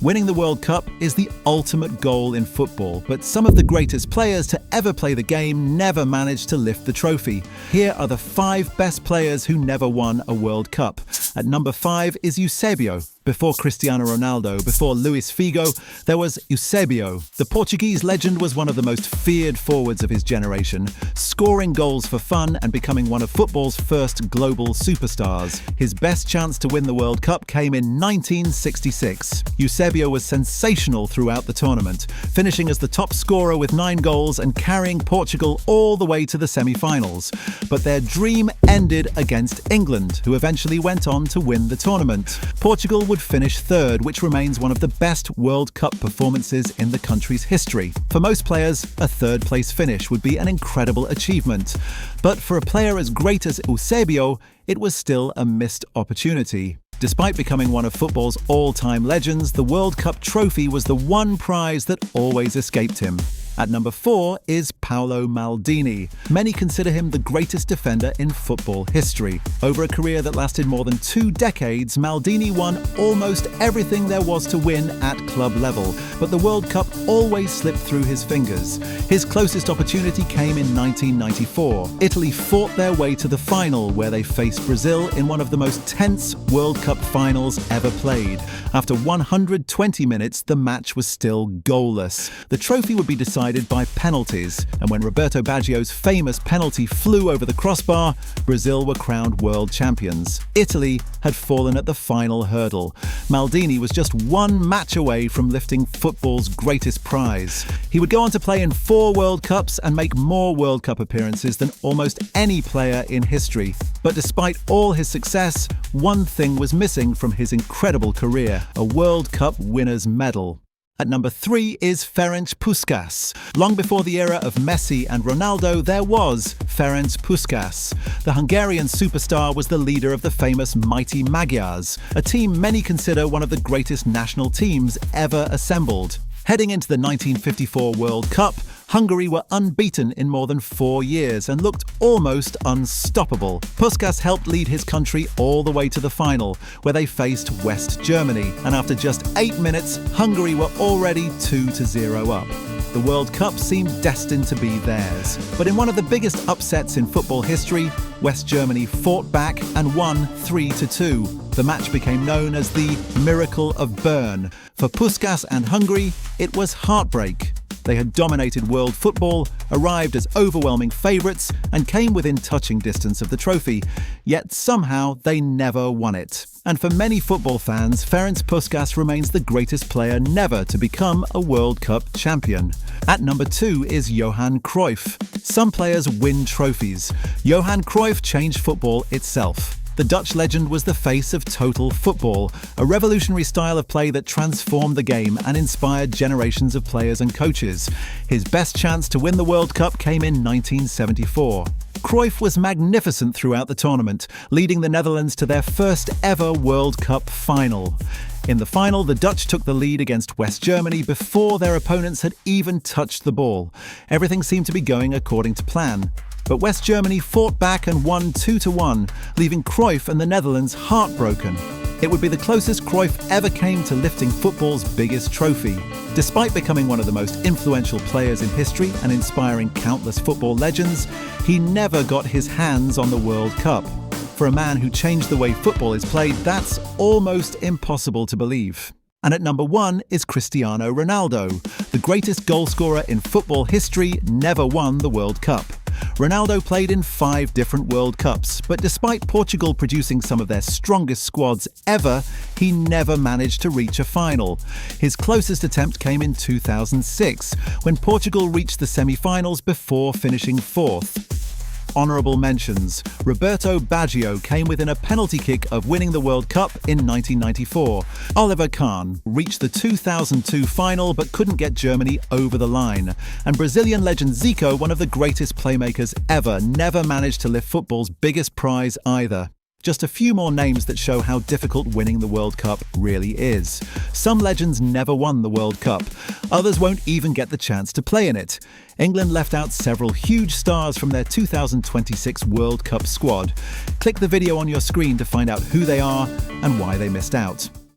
Winning the World Cup is the ultimate goal in football, but some of the greatest players to ever play the game never managed to lift the trophy. Here are the 5 best players who never won a World Cup. At number 5 is Eusébio. Before Cristiano Ronaldo, before Luis Figo, there was Eusébio. The Portuguese legend was one of the most feared forwards of his generation, scoring goals for fun and becoming one of football's first global superstars. His best chance to win the World Cup came in 1966. Eusébio was sensational throughout the tournament, finishing as the top scorer with 9 goals and carrying Portugal all the way to the semi-finals. But their dream ended against England, who eventually went on to win the tournament. Portugal would finish 3rd, which remains one of the best World Cup performances in the country's history. For most players, a 3rd place finish would be an incredible achievement. But for a player as great as Eusébio, it was still a missed opportunity. Despite becoming one of football's all-time legends, the World Cup trophy was the one prize that always escaped him. At number 4 is Paolo Maldini. Many consider him the greatest defender in football history. Over a career that lasted more than 2 decades, Maldini won almost everything there was to win at club level, but the World Cup always slipped through his fingers. His closest opportunity came in 1994. Italy fought their way to the final, where they faced Brazil in one of the most tense World Cup finals ever played. After 120 minutes, the match was still goalless. The trophy would be decided by penalties, and when Roberto Baggio's famous penalty flew over the crossbar, Brazil were crowned world champions. Italy had fallen at the final hurdle. Maldini was just 1 match away from lifting football's greatest prize. He would go on to play in 4 World Cups and make more World Cup appearances than almost any player in history. But despite all his success, one thing was missing from his incredible career: a World Cup winner's medal. At number 3 is Ferenc Puskás. Long before the era of Messi and Ronaldo, there was Ferenc Puskás. The Hungarian superstar was the leader of the famous Mighty Magyars, a team many consider one of the greatest national teams ever assembled. Heading into the 1954 World Cup, Hungary were unbeaten in more than 4 years and looked almost unstoppable. Puskás helped lead his country all the way to the final, where they faced West Germany, and after just 8 minutes, Hungary were already 2-0 up. The World Cup seemed destined to be theirs. But in one of the biggest upsets in football history, West Germany fought back and won 3-2. The match became known as the Miracle of Bern. For Puskás and Hungary, it was heartbreak. They had dominated world football, arrived as overwhelming favourites, and came within touching distance of the trophy. Yet somehow they never won it. And for many football fans, Ferenc Puskás remains the greatest player never to become a World Cup champion. At number 2 is Johan Cruyff. Some players win trophies. Johan Cruyff changed football itself. The Dutch legend was the face of total football, a revolutionary style of play that transformed the game and inspired generations of players and coaches. His best chance to win the World Cup came in 1974. Cruyff was magnificent throughout the tournament, leading the Netherlands to their first ever World Cup final. In the final, the Dutch took the lead against West Germany before their opponents had even touched the ball. Everything seemed to be going according to plan. But West Germany fought back and won 2-1, leaving Cruyff and the Netherlands heartbroken. It would be the closest Cruyff ever came to lifting football's biggest trophy. Despite becoming one of the most influential players in history and inspiring countless football legends, he never got his hands on the World Cup. For a man who changed the way football is played, that's almost impossible to believe. And at number 1 is Cristiano Ronaldo. The greatest goalscorer in football history never won the World Cup. Ronaldo played in 5 different World Cups, but despite Portugal producing some of their strongest squads ever, he never managed to reach a final. His closest attempt came in 2006, when Portugal reached the semi-finals before finishing 4th. Honourable mentions: Roberto Baggio came within a penalty kick of winning the World Cup in 1994. Oliver Kahn reached the 2002 final but couldn't get Germany over the line. And Brazilian legend Zico, one of the greatest playmakers ever, never managed to lift football's biggest prize either. Just a few more names that show how difficult winning the World Cup really is. Some legends never won the World Cup. Others won't even get the chance to play in it. England left out several huge stars from their 2026 World Cup squad. Click the video on your screen to find out who they are and why they missed out.